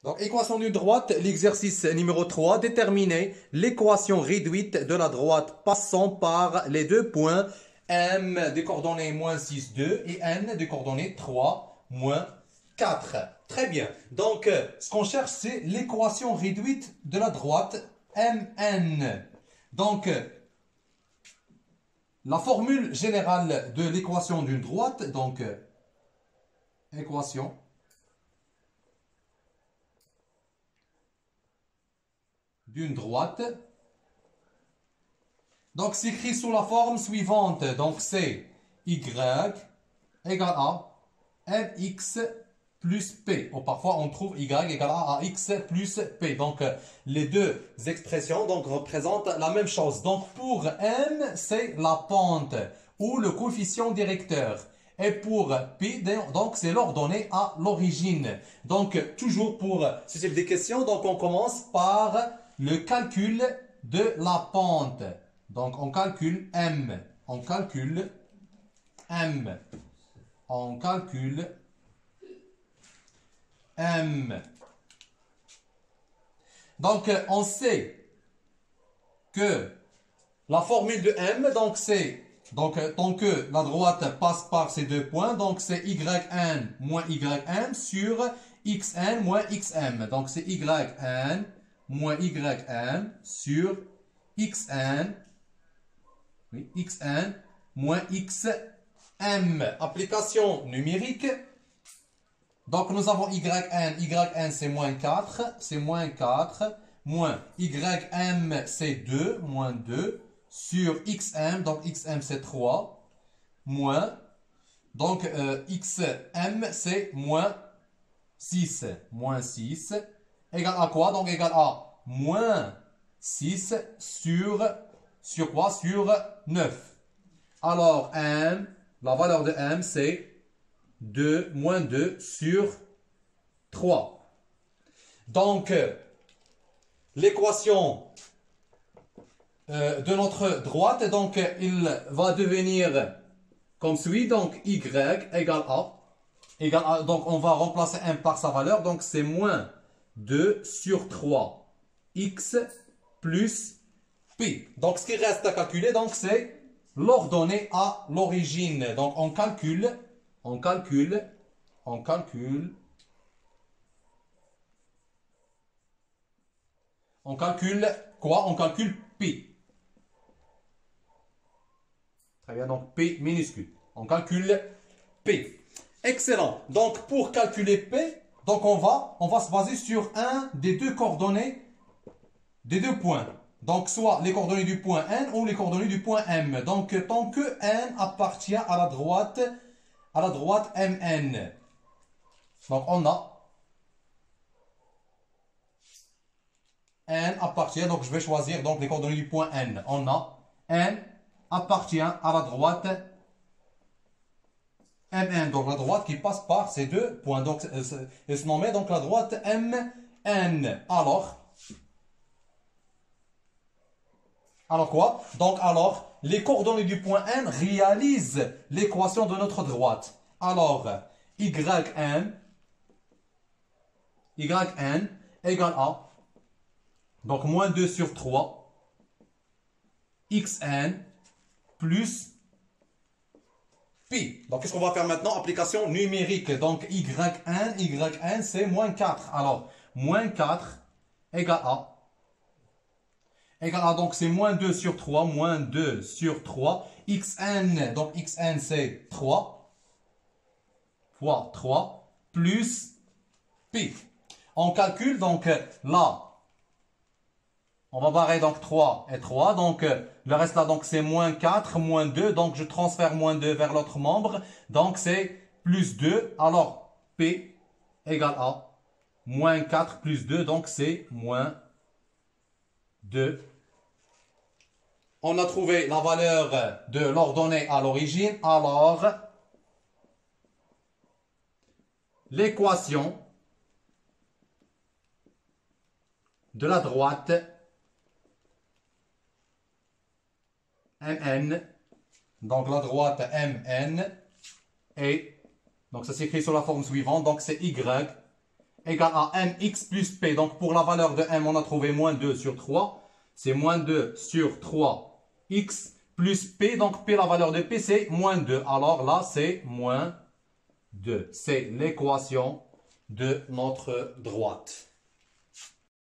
Donc, équation d'une droite, l'exercice numéro 3. Déterminer l'équation réduite de la droite passant par les deux points m des coordonnées moins 6, 2 et n des coordonnées 3, moins 4. Très bien. Donc, ce qu'on cherche, c'est l'équation réduite de la droite mn. Donc, la formule générale de l'équation d'une droite, donc, équation d'une droite. Donc, c'est écrit sous la forme suivante. Donc, c'est y égale à mx plus p. Ou parfois, on trouve y égale à x plus p. Donc, les deux expressions donc, représentent la même chose. Donc, pour m, c'est la pente ou le coefficient directeur. Et pour P, donc c'est l'ordonnée à l'origine. Donc, toujours pour ce type de questions, donc on commence par le calcul de la pente. Donc, on calcule M. On calcule M. On calcule M. Donc, on sait que la formule de M, donc c'est, donc tant que la droite passe par ces deux points, donc c'est yn moins ym sur xn moins xm. Donc, c'est yn moins ym sur xn, oui, xn moins xm. Application numérique. Donc, nous avons yn c'est moins 4, c'est moins 4, moins ym c'est 2, moins 2, sur xm, donc xm c'est 3, moins, donc xm c'est moins 6, égale à quoi? Donc, égale à moins 6 sur quoi? Sur 9. Alors, m, la valeur de m, c'est 2, moins 2 sur 3. Donc, l'équation de notre droite, donc, il va devenir comme suit. Donc, y égale à, donc, on va remplacer m par sa valeur. Donc, c'est moins 2 sur 3 x plus p. Donc, ce qui reste à calculer, donc, c'est l'ordonnée à l'origine. Donc, on calcule quoi? On calcule P. Très bien, donc P minuscule. On calcule P. Excellent. Donc, pour calculer P, donc on va se baser sur un des deux coordonnées des deux points. Donc, soit les coordonnées du point N ou les coordonnées du point M. Donc, tant que N appartient à la droite MN. Donc, on a N appartient, donc je vais choisir donc les coordonnées du point N. On a N appartient à la droite MN. Donc, la droite qui passe par ces deux points. Donc, elle se nommait donc la droite MN. Alors quoi? Donc, alors, les coordonnées du point N réalisent l'équation de notre droite. Alors, yn égale à, donc, moins 2 sur 3, xn plus pi. Donc, qu'est-ce qu'on va faire maintenant? Application numérique. Donc, yn, c'est moins 4. Alors, moins 4 égale à, donc c'est moins 2 sur 3, xn, donc xn c'est 3, fois 3, plus pi. On calcule, donc là, on va barrer donc 3 et 3, donc le reste là, donc c'est moins 4, moins 2, donc je transfère moins 2 vers l'autre membre, donc c'est plus 2, alors P égale à moins 4 plus 2, donc c'est moins 2. On a trouvé la valeur de l'ordonnée à l'origine. Alors, l'équation de la droite MN, donc la droite MN, et donc ça s'écrit sur la forme suivante. Donc, c'est Y égale à mx plus p. Donc pour la valeur de m, on a trouvé moins 2 sur 3. C'est moins 2 sur 3 x plus p. Donc p, la valeur de p, c'est moins 2. Alors là, c'est moins 2. C'est l'équation de notre droite.